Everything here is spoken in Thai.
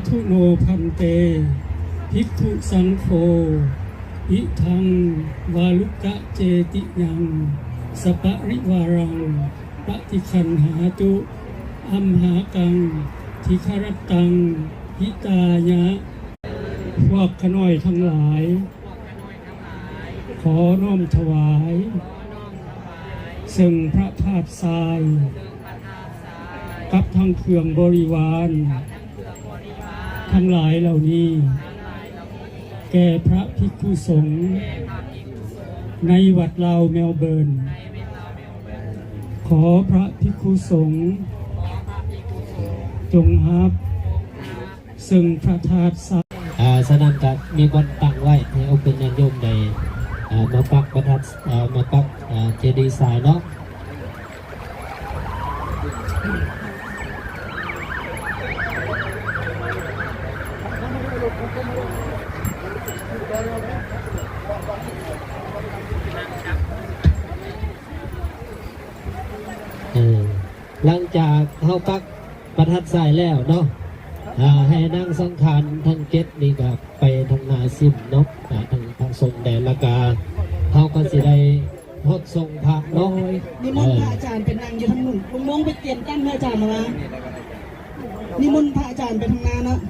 ธุโนพันเตภิกขุสังโฆอิทังวาลุกะเจติยังสปะริวารังปฏิคันหาตุอัมหากังทิคารตังหิตายะพวกขน้อยทั้งหลายขอน้อมถวายซึ่งพระธาตุทรายกับทั้งเครื่องบริวารทั้งหลายเหล่านี้แก่พระภิกษุสงฆ์ในวัดลาวเมลเบิร์นขอพระภิกษุสงฆ์จงรับซึ่งพระธาตุทรายสนามกับมีบอลตั้งไว้ให้เอาเป็นญาติโยมในมาปักประทัดมาปักเจดีย์ทรายเนาะหลังจากเข้าปักประทัดทรายแล้วเนาะให้นั่งสังขารทั้งเจ็ดนี่ก็ไปทางนาซิมเนาะทางทรงแดนละกาเขาก็สิได้พดทรงพระเนาะนิมนต์พระอาจารย์เป็นนางอยู่ทางนุ่นลุงมงไปเตรียมตั้งพระอาจารย์มานิมนต์พระอาจารย์ไปทางนาเนาะ